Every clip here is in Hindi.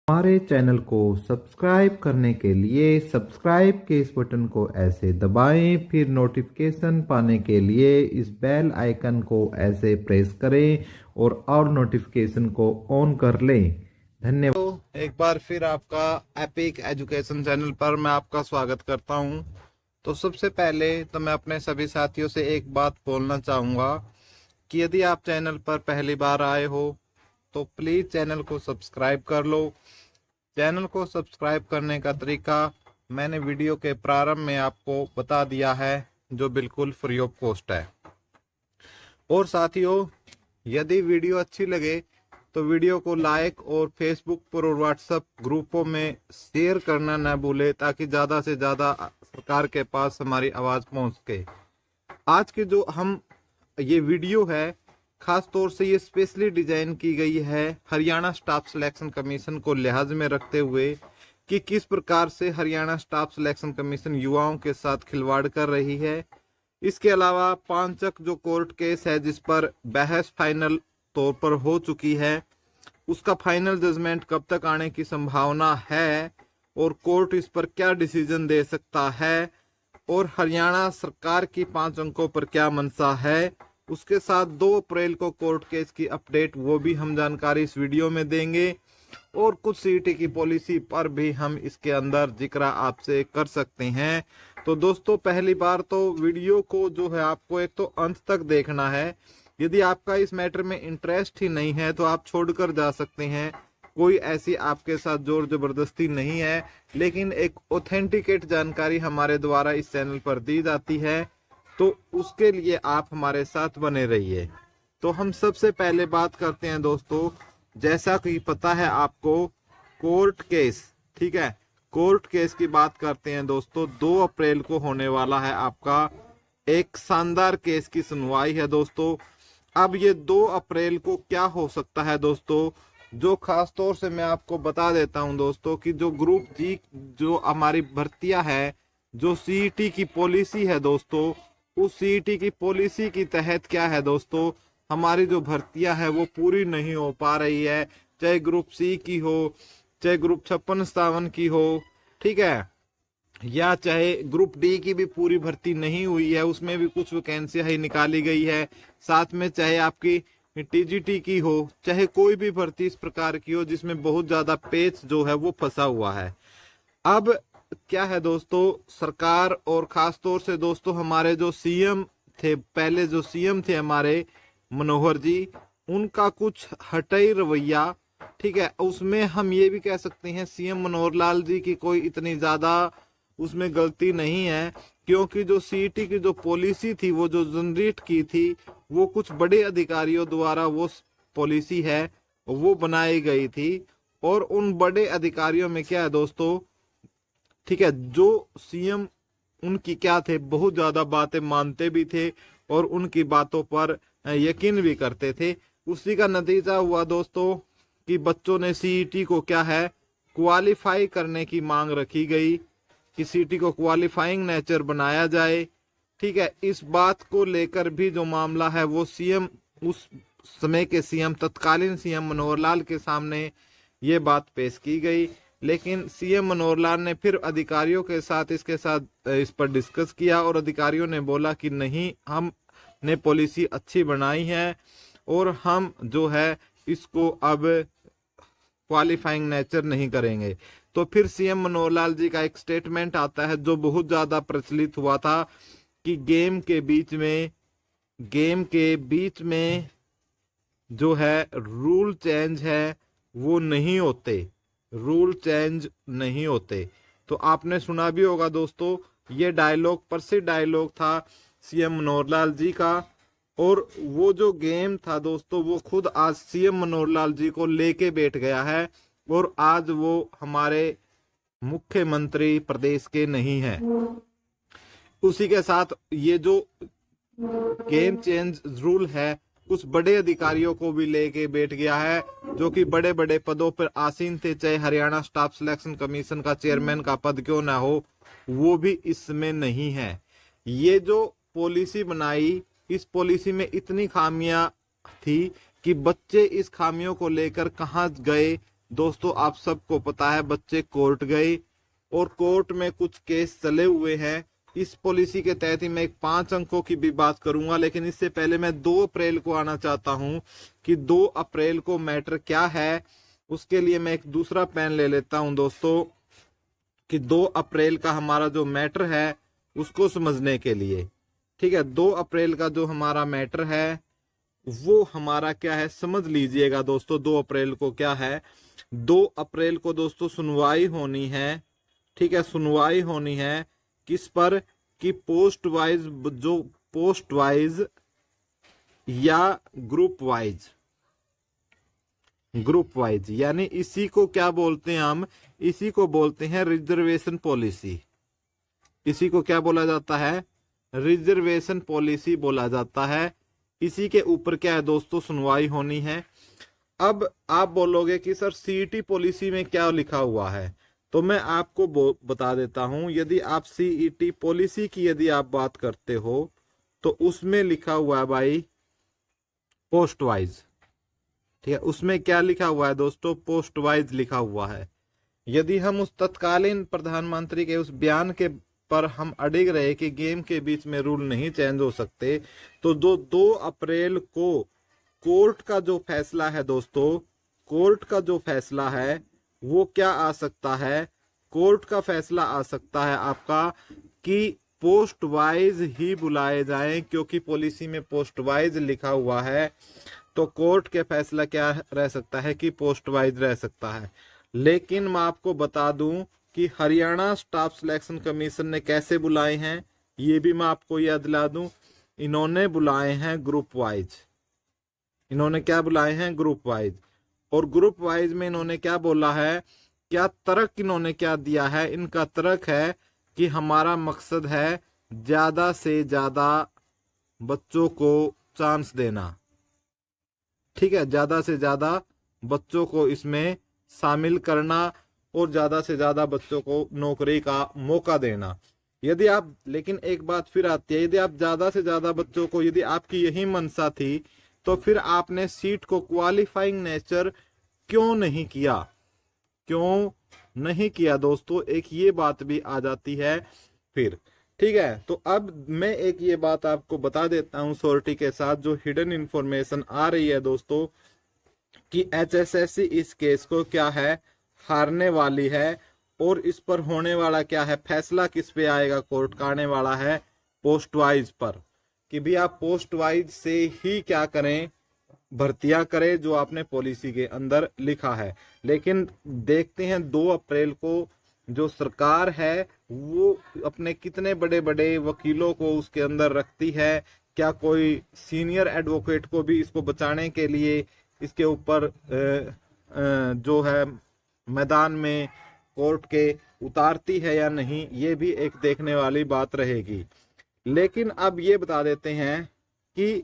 हमारे चैनल को सब्सक्राइब करने के लिए सब्सक्राइब के इस बटन को ऐसे दबाएं, फिर नोटिफिकेशन पाने के लिए इस बेल आइकन को ऐसे प्रेस करें और नोटिफिकेशन को ऑन कर लें। धन्यवाद। तो एक बार फिर आपका एपिक एजुकेशन चैनल पर मैं आपका स्वागत करता हूं। तो सबसे पहले तो मैं अपने सभी साथियों से एक बात बोलना चाहूँगा कि यदि आप चैनल पर पहली बार आए हो तो प्लीज़ चैनल को सब्सक्राइब कर लो। चैनल को सब्सक्राइब करने का तरीका मैंने वीडियो के प्रारंभ में आपको बता दिया है, जो बिल्कुल फ्री ऑफ कॉस्ट है। और साथियों, यदि वीडियो अच्छी लगे तो वीडियो को लाइक और फेसबुक पर और व्हाट्सएप ग्रुपों में शेयर करना न भूले, ताकि ज़्यादा से ज़्यादा सरकार के पास हमारी आवाज़ पहुंच सके। आज की जो हम ये वीडियो है, खास तौर से ये स्पेशली डिजाइन की गई है हरियाणा स्टाफ सिलेक्शन कमीशन को लिहाज में रखते हुए कि किस प्रकार से हरियाणा स्टाफ सिलेक्शन कमीशन युवाओं के साथ खिलवाड़ कर रही है। इसके अलावा पांचक जो कोर्ट केस है जिस पर बहस फाइनल तौर पर हो चुकी है, उसका फाइनल जजमेंट कब तक आने की संभावना है और कोर्ट इस पर क्या डिसीजन दे सकता है, और हरियाणा सरकार की 5 अंकों पर क्या मंशा है। उसके साथ 2 अप्रैल को कोर्ट केस की अपडेट, वो भी हम जानकारी इस वीडियो में देंगे, और कुछ सीईटी की पॉलिसी पर भी हम इसके अंदर जिक्र आपसे कर सकते हैं। तो दोस्तों, पहली बार तो वीडियो को जो है आपको एक तो अंत तक देखना है। यदि आपका इस मैटर में इंटरेस्ट ही नहीं है तो आप छोड़कर जा सकते हैं। कोई ऐसी आपके साथ जोर जबरदस्ती नहीं है, लेकिन एक ऑथेंटिकेट जानकारी हमारे द्वारा इस चैनल पर दी जाती है, तो उसके लिए आप हमारे साथ बने रहिए। तो हम सबसे पहले बात करते हैं दोस्तों, जैसा कि पता है आपको, कोर्ट केस, ठीक है, कोर्ट केस की बात करते हैं दोस्तों। 2 अप्रैल को होने वाला है आपका एक शानदार केस की सुनवाई है दोस्तों। अब ये 2 अप्रैल को क्या हो सकता है दोस्तों, जो खास तौर से मैं आपको बता देता हूं दोस्तों कि जो ग्रुप जी जो हमारी भर्तियां है, जो सीईटी की पॉलिसी है दोस्तों, उस सीईटी की पॉलिसी के तहत क्या है दोस्तों, हमारी जो भर्तियां है वो पूरी नहीं हो पा रही है। चाहे ग्रुप सी की हो, चाहे ग्रुप 5657 की हो, ठीक है, या चाहे ग्रुप डी की भी पूरी भर्ती नहीं हुई है, उसमें भी कुछ वैकेंसियां ही निकाली गई है। साथ में चाहे आपकी टीजीटी की हो, चाहे कोई भी भर्ती इस प्रकार की हो जिसमें बहुत ज्यादा पेच जो है वो फंसा हुआ है। अब क्या है दोस्तों, सरकार और खास तौर से दोस्तों हमारे जो सीएम थे, पहले जो सीएम थे हमारे मनोहर जी, उनका कुछ हटई रवैया, ठीक है, उसमें हम ये भी कह सकते हैं सीएम मनोहर लाल जी की कोई इतनी ज्यादा उसमें गलती नहीं है, क्योंकि जो सीईटी की जो पॉलिसी थी, वो जो जनरेट की थी, वो कुछ बड़े अधिकारियों द्वारा वो पॉलिसी है वो बनाई गई थी। और उन बड़े अधिकारियों में क्या है दोस्तों, ठीक है, जो सीएम उनकी क्या थे, बहुत ज्यादा बातें मानते भी थे और उनकी बातों पर यकीन भी करते थे। उसी का नतीजा हुआ दोस्तों कि बच्चों ने सीईटी को क्या है क्वालिफाई करने की मांग रखी गई कि सीईटी को क्वालिफाइंग नेचर बनाया जाए, ठीक है। इस बात को लेकर भी जो मामला है वो सीएम, उस समय के सीएम, तत्कालीन सीएम मनोहर लाल के सामने ये बात पेश की गई, लेकिन सीएम मनोहर लाल ने फिर अधिकारियों के साथ इस पर डिस्कस किया और अधिकारियों ने बोला कि नहीं, हमने पॉलिसी अच्छी बनाई है और हम जो है इसको अब क्वालिफाइंग नेचर नहीं करेंगे। तो फिर सीएम मनोहर लाल जी का एक स्टेटमेंट आता है जो बहुत ज्यादा प्रचलित हुआ था कि गेम के बीच में जो है रूल चेंज है वो नहीं होते, रूल चेंज नहीं होते। तो आपने सुना भी होगा दोस्तों, ये डायलॉग प्रसिद्ध डायलॉग था सीएम मनोहर लाल जी का। और वो जो गेम था दोस्तों, वो खुद आज सीएम मनोहर लाल जी को लेके बैठ गया है और आज वो हमारे मुख्यमंत्री प्रदेश के नहीं है। उसी के साथ ये जो गेम चेंज रूल है कुछ बड़े अधिकारियों को भी लेके बैठ गया है, जो कि बड़े बड़े पदों पर आसीन थे, चाहे हरियाणा स्टाफ सिलेक्शन कमीशन का चेयरमैन का पद क्यों ना हो, वो भी इसमें नहीं है। ये जो पॉलिसी बनाई, इस पॉलिसी में इतनी खामियां थी कि बच्चे इस खामियों को लेकर कहां गए दोस्तों आप सबको पता है बच्चे कोर्ट गए और कोर्ट में कुछ केस चले हुए हैं। इस पॉलिसी के तहत ही मैं एक 5 अंकों की भी बात करूंगा, लेकिन इससे पहले मैं 2 अप्रैल को आना चाहता हूं कि 2 अप्रैल को मैटर क्या है। उसके लिए मैं एक दूसरा पेन ले लेता हूं दोस्तों कि 2 अप्रैल का हमारा जो मैटर है उसको समझने के लिए। ठीक है, 2 अप्रैल का जो हमारा मैटर है वो हमारा क्या है समझ लीजिएगा दोस्तों। 2 अप्रैल को क्या है, 2 अप्रैल को दोस्तों सुनवाई होनी है। ठीक है, सुनवाई होनी है किस पर, कि पोस्ट वाइज या ग्रुप वाइज, यानी इसी को क्या बोलते हैं हम, इसी को बोलते हैं रिजर्वेशन पॉलिसी। इसी को क्या बोला जाता है, रिजर्वेशन पॉलिसी बोला जाता है। इसी के ऊपर क्या है दोस्तों सुनवाई होनी है। अब आप बोलोगे कि सर सीईटी पॉलिसी में क्या लिखा हुआ है, तो मैं आपको बता देता हूं। यदि आप सीईटी पॉलिसी की यदि आप बात करते हो तो उसमें लिखा हुआ है भाई पोस्ट वाइज। ठीक है, उसमें क्या लिखा हुआ है दोस्तों, पोस्ट वाइज लिखा हुआ है। यदि हम उस तत्कालीन प्रधानमंत्री के उस बयान के पर हम अड़िग रहे कि गेम के बीच में रूल नहीं चेंज हो सकते, तो जो 2 अप्रैल को कोर्ट का जो फैसला है दोस्तों, कोर्ट का जो फैसला है वो क्या आ सकता है, कोर्ट का फैसला आ सकता है आपका कि पोस्ट वाइज ही बुलाए जाएं, क्योंकि पॉलिसी में पोस्ट वाइज लिखा हुआ है। तो कोर्ट के फैसला क्या रह सकता है कि पोस्ट वाइज रह सकता है। लेकिन मैं आपको बता दूं कि हरियाणा स्टाफ सिलेक्शन कमीशन ने कैसे बुलाए हैं, ये भी मैं आपको याद दिला दूं। इन्होंने बुलाए हैं ग्रुप वाइज। इन्होंने क्या बुलाए हैं, ग्रुप वाइज। और ग्रुप वाइज में इन्होंने क्या बोला है, क्या तर्क इन्होंने क्या दिया है, इनका तर्क है कि हमारा मकसद है ज्यादा से ज्यादा बच्चों को चांस देना। ठीक है, ज्यादा से ज्यादा बच्चों को इसमें शामिल करना और ज्यादा से ज्यादा बच्चों को नौकरी का मौका देना। यदि आप, लेकिन एक बात फिर आती है, यदि आप ज्यादा से ज्यादा बच्चों को, यदि आपकी यही मंशा थी, तो फिर आपने सीट को क्वालिफाइंग नेचर क्यों नहीं किया, क्यों नहीं किया दोस्तों, एक ये बात भी आ जाती है फिर। ठीक है, तो अब मैं एक ये बात आपको बता देता हूं श्योरिटी के साथ, जो हिडन इंफॉर्मेशन आ रही है दोस्तों, कि एचएसएससी इस केस को क्या है हारने वाली है। और इस पर होने वाला क्या है फैसला, किस पे आएगा, कोर्ट का आने वाला है पोस्ट वाइज पर, कि भी आप पोस्ट वाइज से ही क्या करें, भर्तियां करें जो आपने पॉलिसी के अंदर लिखा है। लेकिन देखते हैं 2 अप्रैल को जो सरकार है वो अपने कितने बड़े बड़े वकीलों को उसके अंदर रखती है। क्या कोई सीनियर एडवोकेट को भी इसको बचाने के लिए इसके ऊपर जो है मैदान में कोर्ट के उतारती है या नहीं, ये भी एक देखने वाली बात रहेगी। लेकिन अब ये बता देते हैं कि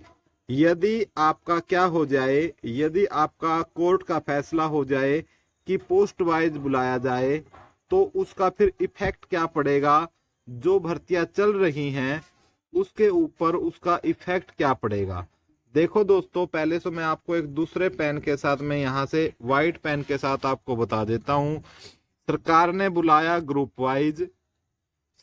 यदि आपका क्या हो जाए, यदि आपका कोर्ट का फैसला हो जाए कि पोस्ट वाइज बुलाया जाए, तो उसका फिर इफेक्ट क्या पड़ेगा, जो भर्तियां चल रही हैं उसके ऊपर उसका इफेक्ट क्या पड़ेगा। देखो दोस्तों, पहले तो मैं आपको एक दूसरे पेन के साथ, मैं यहाँ से व्हाइट पेन के साथ आपको बता देता हूँ। सरकार ने बुलाया ग्रुप वाइज,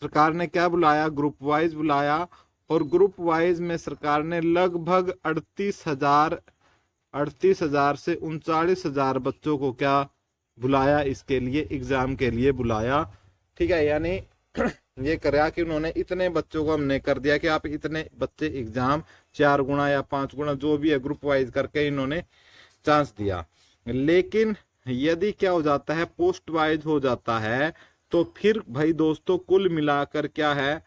सरकार ने क्या बुलाया, ग्रुप वाइज बुलाया। और ग्रुप वाइज में सरकार ने लगभग 38,000 से 39,000 बच्चों को क्या बुलाया, इसके लिए एग्जाम के लिए बुलाया। ठीक है, यानी ये करा कि उन्होंने इतने बच्चों को हमने कर दिया कि आप इतने बच्चे एग्जाम 4 गुना या 5 गुना जो भी है ग्रुप वाइज करके इन्होंने चांस दिया। लेकिन यदि क्या हो जाता है, पोस्ट वाइज हो जाता है, तो फिर भाई दोस्तों कुल मिलाकर क्या है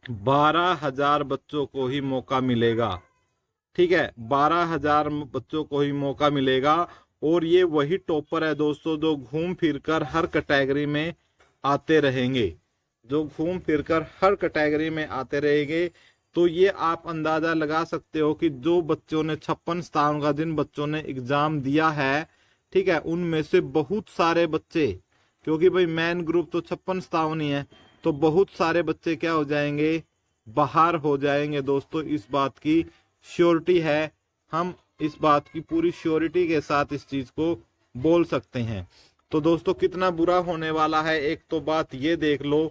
12,000 बच्चों को ही मौका मिलेगा। ठीक है, 12,000 बच्चों को ही मौका मिलेगा। और ये वही टॉपर है दोस्तों जो घूम फिरकर हर कैटेगरी में आते रहेंगे, जो घूम फिरकर हर कैटेगरी में आते रहेंगे। तो ये आप अंदाजा लगा सकते हो कि जो बच्चों ने 56 स्थान का, जिन बच्चों ने एग्जाम दिया है, ठीक है, उनमें से बहुत सारे बच्चे, क्योंकि भाई मेन ग्रुप तो 56 स्थान ही है, तो बहुत सारे बच्चे क्या हो जाएंगे, बाहर हो जाएंगे दोस्तों। इस बात की श्योरिटी है, हम इस बात की पूरी श्योरिटी के साथ इस चीज को बोल सकते हैं। तो दोस्तों कितना बुरा होने वाला है, एक तो बात ये देख लो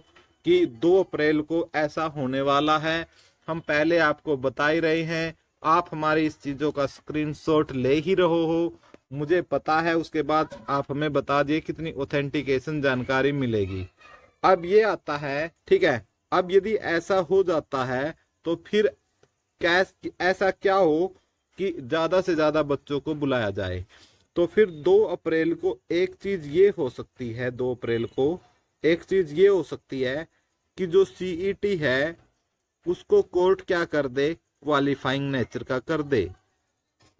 कि 2 अप्रैल को ऐसा होने वाला है। हम पहले आपको बता ही रहे हैं, आप हमारी इस चीजों का स्क्रीनशॉट ले ही रहो हो, मुझे पता है। उसके बाद आप हमें बता दिए कितनी ऑथेंटिकेशन जानकारी मिलेगी। अब ये आता है, ठीक है, अब यदि ऐसा हो जाता है तो फिर ऐसा क्या हो कि ज्यादा से ज्यादा बच्चों को बुलाया जाए। तो फिर 2 अप्रैल को एक चीज ये हो सकती है, 2 अप्रैल को एक चीज ये हो सकती है कि जो सीईटी है उसको कोर्ट क्या कर दे, क्वालिफाइंग नेचर का कर दे,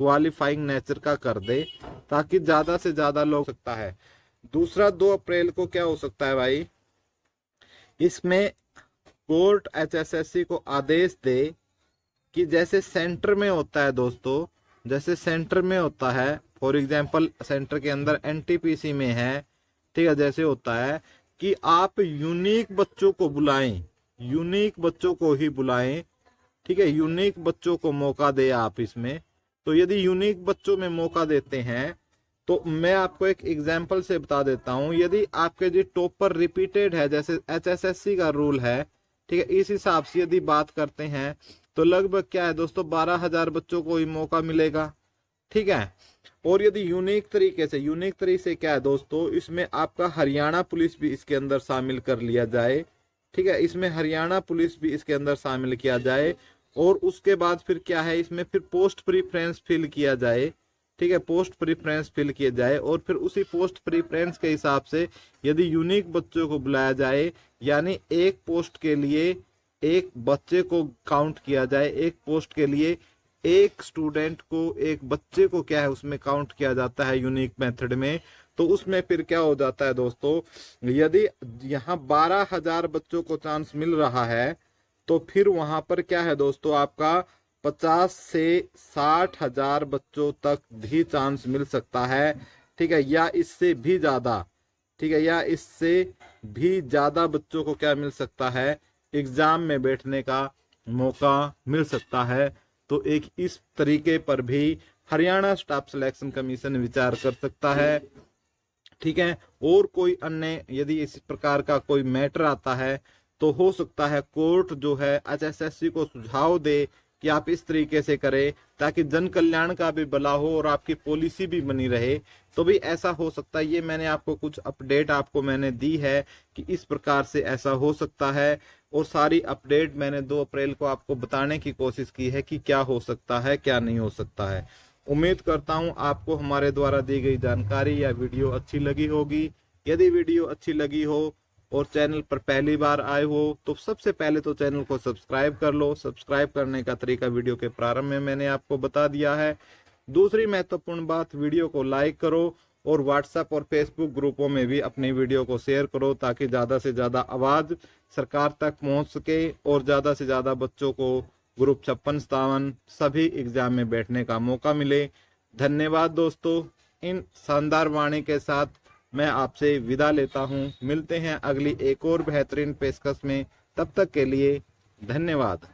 क्वालिफाइंग नेचर का कर दे, ताकि ज्यादा से ज्यादा लोग सकता है। दूसरा 2 अप्रैल को क्या हो सकता है भाई, इसमें कोर्ट एचएसएससी को आदेश दे कि जैसे सेंटर में होता है दोस्तों, जैसे सेंटर में होता है, फॉर एग्जांपल सेंटर के अंदर एनटीपीसी में है, ठीक है, जैसे होता है कि आप यूनिक बच्चों को बुलाएं, यूनिक बच्चों को ही बुलाएं, ठीक है, यूनिक बच्चों को मौका दे आप इसमें। तो यदि यूनिक बच्चों में मौका देते हैं तो मैं आपको एक एग्जांपल से बता देता हूं, यदि आपके जो टॉपर रिपीटेड है, जैसे एचएसएससी का रूल है, ठीक है, इस हिसाब से यदि बात करते हैं तो लगभग क्या है दोस्तों 12,000 बच्चों को ही मौका मिलेगा, ठीक है। और यदि यूनिक तरीके से क्या है दोस्तों, इसमें आपका हरियाणा पुलिस भी इसके अंदर शामिल कर लिया जाए, ठीक है, इसमें हरियाणा पुलिस भी इसके अंदर शामिल किया जाए। और उसके बाद फिर क्या है, इसमें फिर पोस्ट प्रीफरेंस फिल किया जाए, ठीक है, पोस्ट प्रीफरेंस फिल किया जाए। और फिर उसी पोस्ट प्रीफरेंस के हिसाब से यदि यूनिक बच्चों को बुलाया जाए, यानी एक पोस्ट के लिए एक बच्चे को काउंट किया जाए, एक पोस्ट के लिए एक स्टूडेंट को, एक बच्चे को क्या है उसमें काउंट किया जाता है यूनिक मेथड में। तो उसमें फिर क्या हो जाता है दोस्तों, यदि यहाँ 12,000 बच्चों को चांस मिल रहा है तो फिर वहां पर क्या है दोस्तों, आपका 50 से 60,000 बच्चों तक भी चांस मिल सकता है, ठीक है, या इससे भी ज्यादा, ठीक है, या इससे भी ज्यादा बच्चों को क्या मिल सकता है, एग्जाम में बैठने का मौका मिल सकता है। तो एक इस तरीके पर भी हरियाणा स्टाफ सिलेक्शन कमीशन विचार कर सकता है, ठीक है। और कोई अन्य यदि इस प्रकार का कोई मैटर आता है तो हो सकता है कोर्ट जो है एचएसएससी को सुझाव दे कि आप इस तरीके से करें ताकि जन कल्याण का भी भला हो और आपकी पॉलिसी भी बनी रहे। तो भी ऐसा हो सकता है, ये मैंने आपको कुछ अपडेट आपको मैंने दी है कि इस प्रकार से ऐसा हो सकता है। और सारी अपडेट मैंने 2 अप्रैल को आपको बताने की कोशिश की है कि क्या हो सकता है क्या नहीं हो सकता है। उम्मीद करता हूं आपको हमारे द्वारा दी गई जानकारी या वीडियो अच्छी लगी होगी। यदि वीडियो अच्छी लगी हो और चैनल पर पहली बार आए हो तो सबसे पहले तो चैनल को सब्सक्राइब कर लो। सब्सक्राइब करने का तरीका वीडियो के प्रारंभ में मैंने आपको बता दिया है। दूसरी महत्वपूर्ण बात, वीडियो को लाइक करो और व्हाट्सएप और फेसबुक ग्रुपों में भी अपनी वीडियो को शेयर करो ताकि ज़्यादा से ज़्यादा आवाज़ सरकार तक पहुंच सके और ज़्यादा से ज़्यादा बच्चों को ग्रुप 56-57 सभी एग्जाम में बैठने का मौका मिले। धन्यवाद दोस्तों। इन शानदार वाणी के साथ मैं आपसे विदा लेता हूं। मिलते हैं अगली एक और बेहतरीन पेशकश में, तब तक के लिए धन्यवाद।